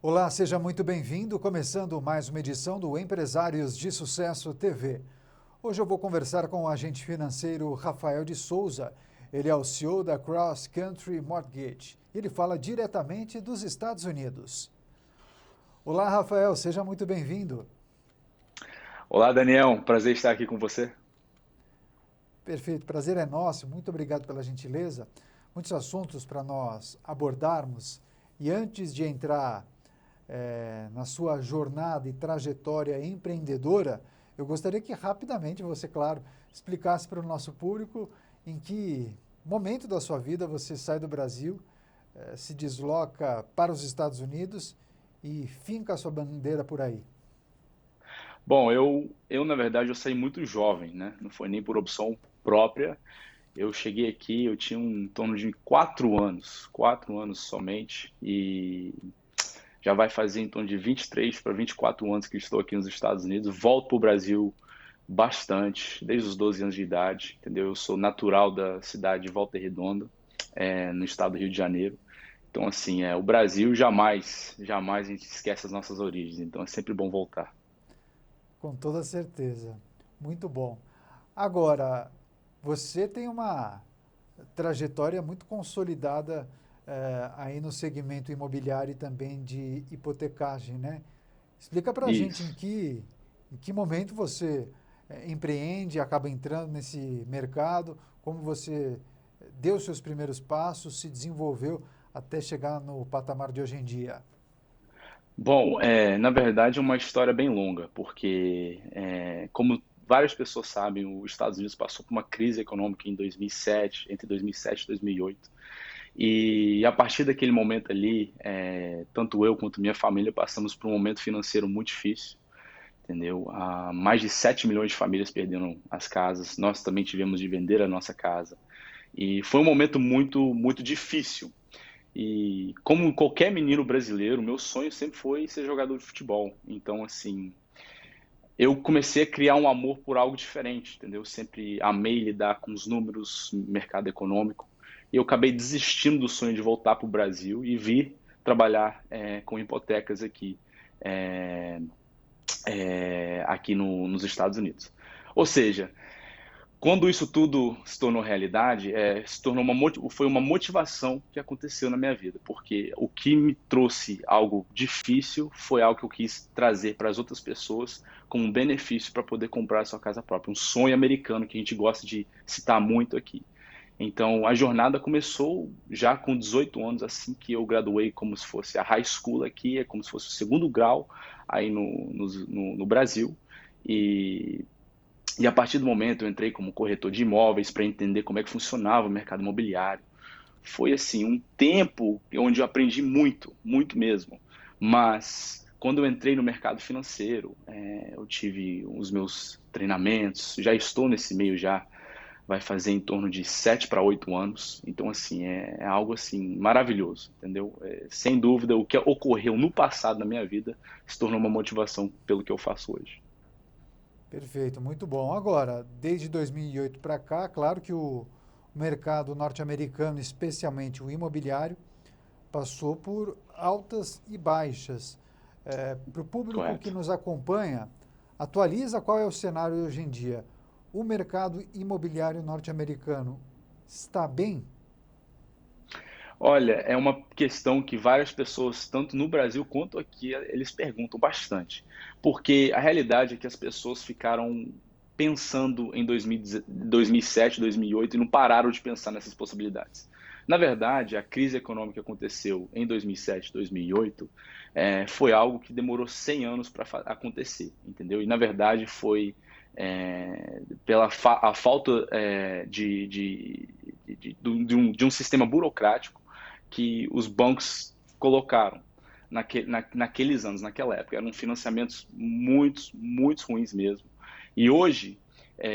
Olá, seja muito bem-vindo. Começando mais uma edição do Empresários de Sucesso TV. Hoje eu vou conversar com o agente financeiro Rafael de Souza. Ele é o CEO da Cross Country Mortgage. Ele fala diretamente dos Estados Unidos. Olá, Rafael, seja muito bem-vindo. Olá, Daniel. Prazer estar aqui com você. Perfeito, prazer é nosso. Muito obrigado pela gentileza. Muitos assuntos para nós abordarmos. E antes de entrar na sua jornada e trajetória empreendedora, eu gostaria que rapidamente você, claro, explicasse para o nosso público em que momento da sua vida você sai do Brasil, se desloca para os Estados Unidos e finca a sua bandeira por aí. Bom, eu na verdade eu saí muito jovem, né? Não foi nem por opção própria. Eu cheguei aqui, eu tinha em torno de 4 anos somente, e já vai fazer em torno de 23 para 24 anos que estou aqui nos Estados Unidos. Volto para o Brasil bastante, desde os 12 anos de idade, entendeu? Eu sou natural da cidade de Volta Redonda, no estado do Rio de Janeiro. Então, assim, o Brasil jamais a gente esquece as nossas origens. Então, é sempre bom voltar. Com toda certeza. Muito bom. Agora, você tem uma trajetória muito consolidada aí no segmento imobiliário e também de hipotecagem, né? Explica para a gente Isso. em que momento você empreende, acaba entrando nesse mercado, como você deu seus primeiros passos, se desenvolveu até chegar no patamar de hoje em dia. Bom, na verdade é uma história bem longa, porque, como várias pessoas sabem, os Estados Unidos passou por uma crise econômica em 2007, entre 2007 e 2008. E a partir daquele momento ali, tanto eu quanto minha família passamos por um momento financeiro muito difícil, entendeu? Mais de 7 milhões de famílias perderam as casas, nós também tivemos de vender a nossa casa. E foi um momento muito difícil. E como qualquer menino brasileiro, meu sonho sempre foi ser jogador de futebol. Então, assim, eu comecei a criar um amor por algo diferente, entendeu? Eu sempre amei lidar com os números, mercado econômico. E eu acabei desistindo do sonho de voltar para o Brasil e vir trabalhar com hipotecas aqui nos Estados Unidos. Ou seja, quando isso tudo se tornou realidade, foi uma motivação que aconteceu na minha vida, porque o que me trouxe algo difícil foi algo que eu quis trazer para as outras pessoas como um benefício para poder comprar a sua casa própria, um sonho americano que a gente gosta de citar muito aqui. Então, a jornada começou já com 18 anos, assim que eu graduei, como se fosse a high school aqui, é como se fosse o segundo grau aí no Brasil. E e a partir do momento eu entrei como corretor de imóveis para entender como é que funcionava o mercado imobiliário. Foi assim um tempo onde eu aprendi muito, muito mesmo. Mas quando eu entrei no mercado financeiro, eu tive os meus treinamentos, já estou nesse meio já, vai fazer em torno de 7 para 8 anos. Então assim é algo assim maravilhoso, entendeu? Sem dúvida o que ocorreu no passado na minha vida se tornou uma motivação pelo que eu faço hoje. Perfeito, muito bom. Agora, desde 2008 para cá, claro que o mercado norte-americano, especialmente o imobiliário, passou por altas e baixas. Para o público que Correto. nos acompanha, atualiza qual é o cenário hoje em dia. O mercado imobiliário norte-americano está bem? Olha, é uma questão que várias pessoas, tanto no Brasil quanto aqui, eles perguntam bastante. Porque a realidade é que as pessoas ficaram pensando em 2007, 2008 e não pararam de pensar nessas possibilidades. Na verdade, a crise econômica que aconteceu em 2007, 2008, foi algo que demorou 100 anos para acontecer, entendeu? E na verdade foi pela a falta de um sistema burocrático que os bancos colocaram naqueles anos, naquela época. Eram financiamentos muito ruins mesmo. E hoje,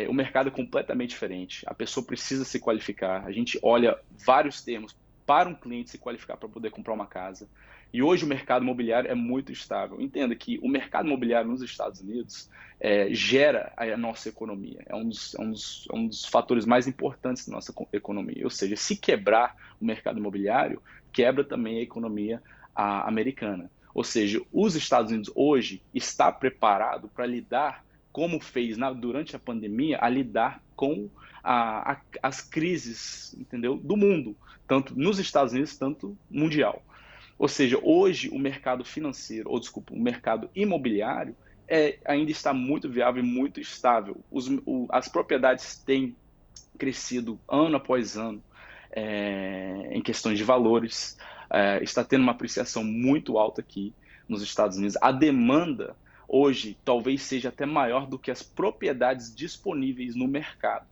o mercado é completamente diferente. A pessoa precisa se qualificar. A gente olha vários termos para um cliente se qualificar para poder comprar uma casa. E hoje o mercado imobiliário é muito estável. Entenda que o mercado imobiliário nos Estados Unidos gera a nossa economia. É um dos fatores mais importantes da nossa economia. Ou seja, se quebrar o mercado imobiliário, quebra também a economia americana. Ou seja, os Estados Unidos hoje está preparado para lidar, como fez durante a pandemia, a lidar com as crises, entendeu, do mundo, tanto nos Estados Unidos, tanto mundial. Ou seja, hoje o mercado financeiro, ou desculpa, o mercado imobiliário ainda está muito viável e muito estável. As propriedades têm crescido ano após ano em questões de valores, está tendo uma apreciação muito alta aqui nos Estados Unidos. A demanda hoje talvez seja até maior do que as propriedades disponíveis no mercado.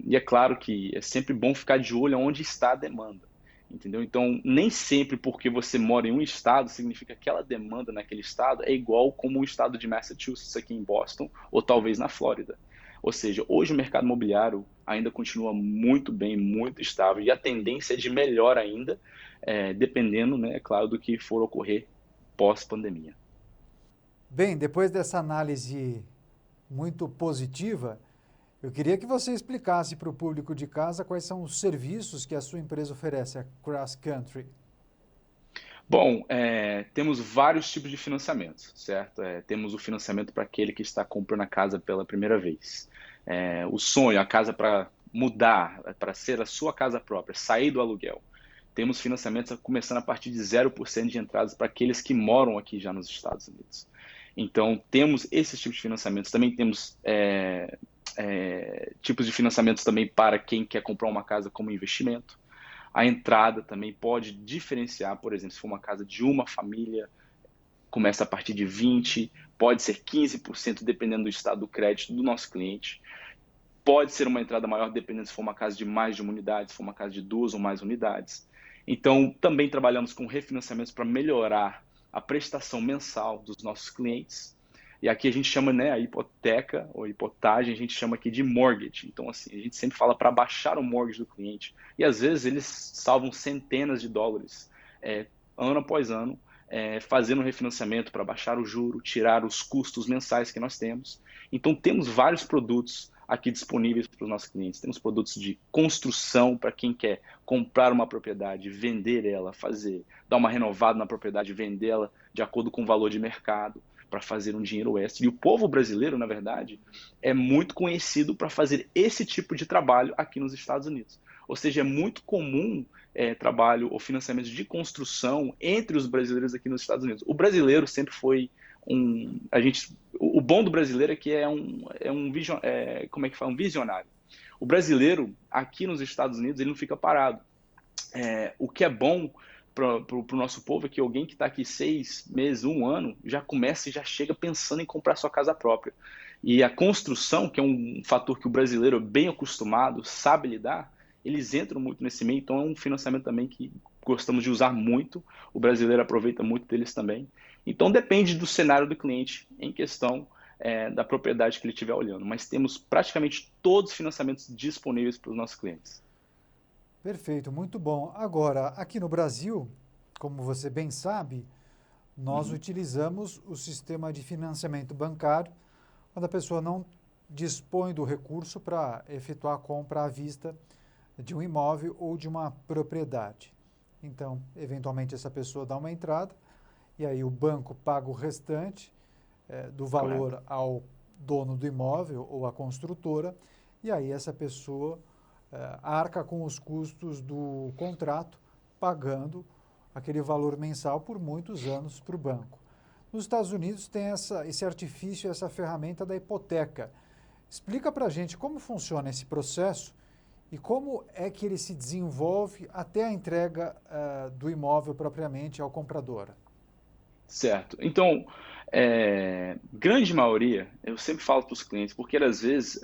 E é claro que é sempre bom ficar de olho onde está a demanda, entendeu? Então, nem sempre porque você mora em um estado significa que aquela demanda naquele estado é igual como o estado de Massachusetts aqui em Boston ou talvez na Flórida. Ou seja, hoje o mercado imobiliário ainda continua muito bem, muito estável e a tendência é de melhor ainda, dependendo, né, é claro, do que for ocorrer pós-pandemia. Bem, depois dessa análise muito positiva, eu queria que você explicasse para o público de casa quais são os serviços que a sua empresa oferece, a Cross Country. Bom, temos vários tipos de financiamentos, certo? Temos o financiamento para aquele que está comprando a casa pela primeira vez. O sonho, a casa para mudar, para ser a sua casa própria, sair do aluguel. Temos financiamentos começando a partir de 0% de entradas para aqueles que moram aqui já nos Estados Unidos. Então, temos esses tipos de financiamentos. Também temos tipos de financiamentos também para quem quer comprar uma casa como investimento. A entrada também pode diferenciar, por exemplo, se for uma casa de uma família, começa a partir de 20%, pode ser 15%, dependendo do estado do crédito do nosso cliente. Pode ser uma entrada maior, dependendo se for uma casa de mais de uma unidade, se for uma casa de 2 ou mais unidades. Então, também trabalhamos com refinanciamentos para melhorar a prestação mensal dos nossos clientes. E aqui a gente chama, né, a hipoteca ou hipotagem, a gente chama aqui de mortgage. Então, assim, a gente sempre fala para baixar o mortgage do cliente. E às vezes eles salvam centenas de dólares ano após ano, fazendo um refinanciamento para baixar o juro, tirar os custos mensais que nós temos. Então, temos vários produtos aqui disponíveis para os nossos clientes. Temos produtos de construção para quem quer comprar uma propriedade, vender ela, dar uma renovada na propriedade, vendê-la de acordo com o valor de mercado, para fazer um dinheiro extra. E o povo brasileiro, na verdade, é muito conhecido para fazer esse tipo de trabalho aqui nos Estados Unidos. Ou seja, é muito comum trabalho ou financiamento de construção entre os brasileiros aqui nos Estados Unidos. O brasileiro sempre foi o bom do brasileiro é que um visionário. O brasileiro aqui nos Estados Unidos ele não fica parado. O que é bom para o nosso povo é que alguém que está aqui 6 meses, 1 ano, já começa e já chega pensando em comprar sua casa própria. E a construção, que é um fator que o brasileiro é bem acostumado, sabe lidar, eles entram muito nesse meio, então é um financiamento também que gostamos de usar muito, o brasileiro aproveita muito deles também. Então depende do cenário do cliente em questão da propriedade que ele estiver olhando, mas temos praticamente todos os financiamentos disponíveis para os nossos clientes. Perfeito, muito bom. Agora, aqui no Brasil, como você bem sabe, nós utilizamos o sistema de financiamento bancário, quando a pessoa não dispõe do recurso para efetuar a compra à vista de um imóvel ou de uma propriedade. Então, eventualmente, essa pessoa dá uma entrada e aí o banco paga o restante do valor Correto. ao dono do imóvel ou à construtora, e aí essa pessoa arca com os custos do contrato, pagando aquele valor mensal por muitos anos para o banco. Nos Estados Unidos tem esse artifício, essa ferramenta da hipoteca. Explica para a gente como funciona esse processo e como é que ele se desenvolve até a entrega do imóvel propriamente ao comprador. Certo. Então, grande maioria, eu sempre falo para os clientes, porque às vezes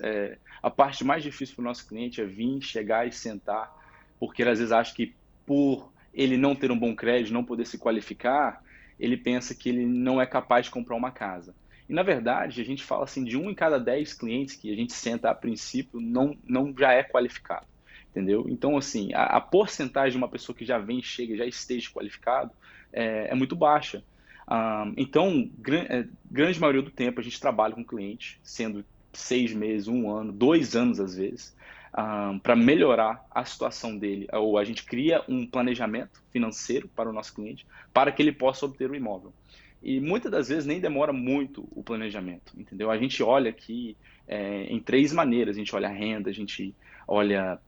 a parte mais difícil para o nosso cliente é vir, chegar e sentar, porque ele às vezes acha que por ele não ter um bom crédito, não poder se qualificar, ele pensa que ele não é capaz de comprar uma casa. E na verdade, a gente fala assim, de 1 em cada 10 clientes que a gente senta a princípio, não já é qualificado, entendeu? Então, assim, a porcentagem de uma pessoa que já vem, chega, já esteja qualificado, é muito baixa. Então, grande maioria do tempo a gente trabalha com o cliente, sendo 6 meses, 1 ano, 2 anos às vezes. para melhorar a situação dele, ou a gente cria um planejamento financeiro para o nosso cliente, para que ele possa obter o imóvel. E muitas das vezes nem demora muito o planejamento, entendeu? A gente olha aqui em três maneiras: a gente olha a renda, a gente olha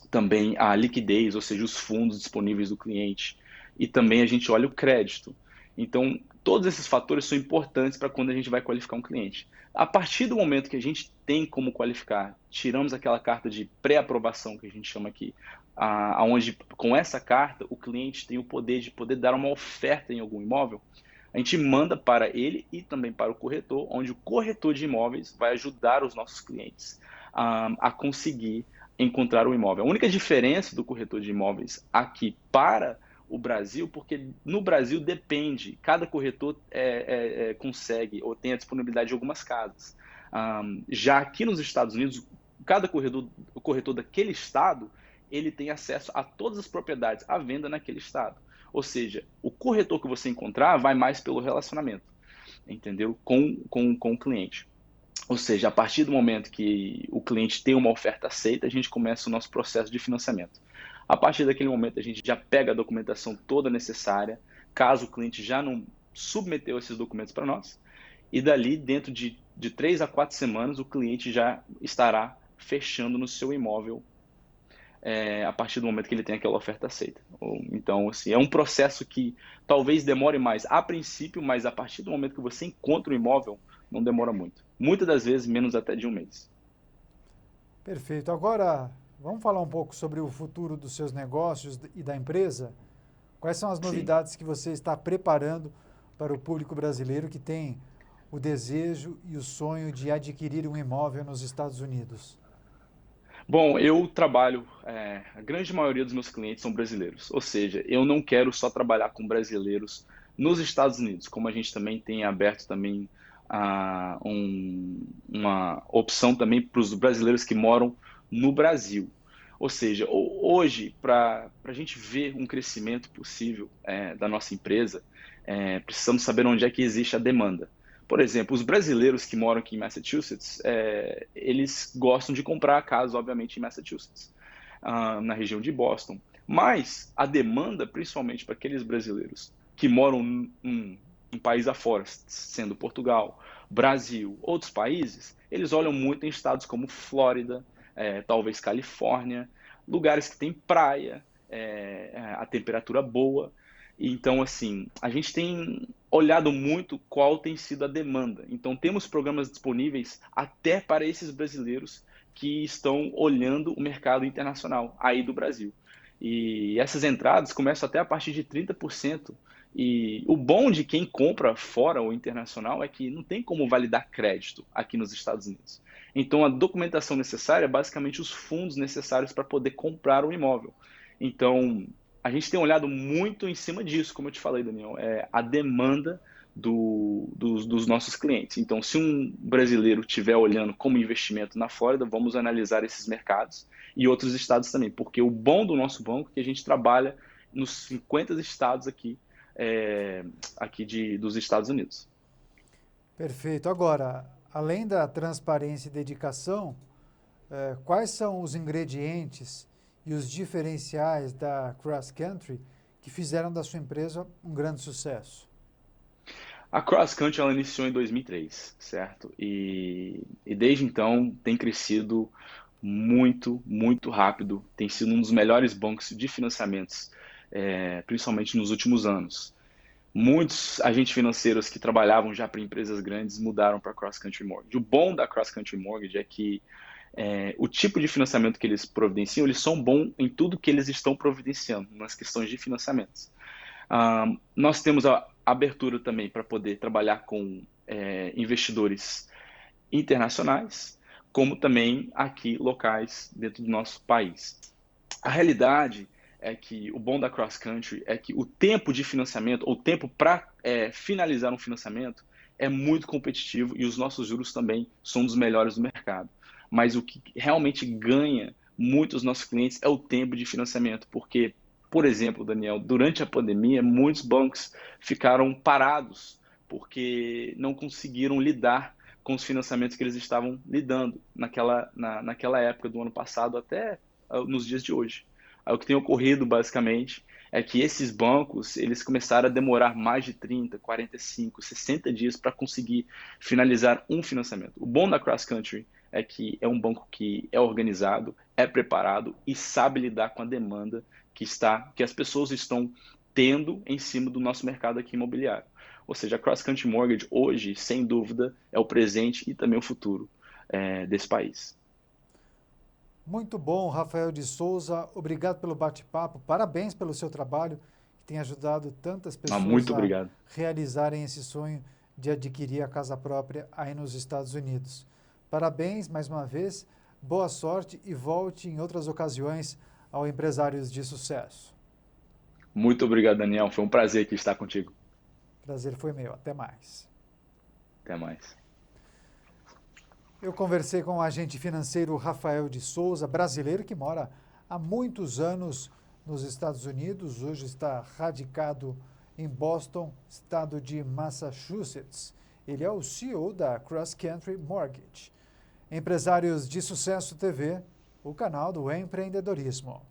também a liquidez, ou seja, os fundos disponíveis do cliente, e também a gente olha o crédito. Então, todos esses fatores são importantes para quando a gente vai qualificar um cliente. A partir do momento que a gente tem como qualificar, tiramos aquela carta de pré-aprovação que a gente chama aqui, aonde com essa carta o cliente tem o poder de poder dar uma oferta em algum imóvel. A gente manda para ele e também para o corretor, onde o corretor de imóveis vai ajudar os nossos clientes a conseguir encontrar o imóvel. A única diferença do corretor de imóveis aqui para o Brasil, porque no Brasil depende, cada corretor consegue ou tem a disponibilidade de algumas casas. Já aqui nos Estados Unidos, cada corretor, o corretor daquele estado, ele tem acesso a todas as propriedades à venda naquele estado. Ou seja, o corretor que você encontrar vai mais pelo relacionamento, entendeu? Com o cliente. Ou seja, a partir do momento que o cliente tem uma oferta aceita, a gente começa o nosso processo de financiamento. A partir daquele momento, a gente já pega a documentação toda necessária, caso o cliente já não submeteu esses documentos para nós, e dali, dentro de 3 a 4 semanas, o cliente já estará fechando no seu imóvel a partir do momento que ele tem aquela oferta aceita. Então, assim, é um processo que talvez demore mais a princípio, mas a partir do momento que você encontra o imóvel, não demora muito. Muitas das vezes, menos até de um mês. Perfeito. Agora, vamos falar um pouco sobre o futuro dos seus negócios e da empresa? Quais são as Sim. novidades que você está preparando para o público brasileiro que tem o desejo e o sonho de adquirir um imóvel nos Estados Unidos? Bom, eu trabalho, a grande maioria dos meus clientes são brasileiros, ou seja, eu não quero só trabalhar com brasileiros nos Estados Unidos, como a gente também tem aberto também uma opção também para os brasileiros que moram no Brasil. Ou seja, hoje, para a gente ver um crescimento possível da nossa empresa, precisamos saber onde é que existe a demanda. Por exemplo, os brasileiros que moram aqui em Massachusetts, eles gostam de comprar casas, obviamente, em Massachusetts, na região de Boston. Mas a demanda, principalmente para aqueles brasileiros que moram em país afora, sendo Portugal, Brasil, outros países, eles olham muito em estados como Flórida, talvez Califórnia, lugares que tem praia, a temperatura boa. Então, assim, a gente tem olhado muito qual tem sido a demanda. Então, temos programas disponíveis até para esses brasileiros que estão olhando o mercado internacional aí do Brasil. E essas entradas começam até a partir de 30%. E o bom de quem compra fora ou internacional é que não tem como validar crédito aqui nos Estados Unidos. Então, a documentação necessária é basicamente os fundos necessários para poder comprar o imóvel. Então, a gente tem olhado muito em cima disso, como eu te falei, Daniel, a demanda dos nossos clientes. Então, se um brasileiro estiver olhando como investimento na Flórida, vamos analisar esses mercados e outros estados também, porque o bom do nosso banco é que a gente trabalha nos 50 estados aqui dos Estados Unidos. Perfeito. Agora, além da transparência e dedicação, quais são os ingredientes e os diferenciais da Cross Country que fizeram da sua empresa um grande sucesso? A Cross Country ela iniciou em 2003, certo? E desde então tem crescido muito, muito rápido. Tem sido um dos melhores bancos de financiamentos, principalmente nos últimos anos. Muitos agentes financeiros que trabalhavam já para empresas grandes mudaram para a Cross Country Mortgage. O bom da Cross Country Mortgage é que o tipo de financiamento que eles providenciam, eles são bons em tudo que eles estão providenciando, nas questões de financiamentos. Nós temos a abertura também para poder trabalhar com investidores internacionais, como também aqui locais dentro do nosso país. A realidade é que o bom da Cross Country é que o tempo de financiamento, ou o tempo para finalizar um financiamento, é muito competitivo e os nossos juros também são dos melhores do mercado. Mas o que realmente ganha muito os nossos clientes é o tempo de financiamento, porque, por exemplo, Daniel, durante a pandemia, muitos bancos ficaram parados porque não conseguiram lidar com os financiamentos que eles estavam lidando naquela época do ano passado até nos dias de hoje. Aí, o que tem ocorrido basicamente é que esses bancos eles começaram a demorar mais de 30, 45, 60 dias para conseguir finalizar um financiamento. O bom da Cross Country é que é um banco que é organizado, é preparado e sabe lidar com a demanda que as pessoas estão tendo em cima do nosso mercado aqui imobiliário. Ou seja, a Cross Country Mortgage hoje, sem dúvida, é o presente e também o futuro desse país. Muito bom, Rafael de Souza. Obrigado pelo bate-papo. Parabéns pelo seu trabalho, que tem ajudado tantas pessoas Muito a obrigado. realizarem esse sonho de adquirir a casa própria aí nos Estados Unidos. Parabéns mais uma vez, boa sorte e volte em outras ocasiões ao Empresários de Sucesso. Muito obrigado, Daniel. Foi um prazer aqui estar contigo. Prazer foi meu. Até mais. Até mais. Eu conversei com o agente financeiro Rafael de Souza, brasileiro que mora há muitos anos nos Estados Unidos. Hoje está radicado em Boston, estado de Massachusetts. Ele é o CEO da Cross Country Mortgage. Empresários de Sucesso TV, o canal do empreendedorismo.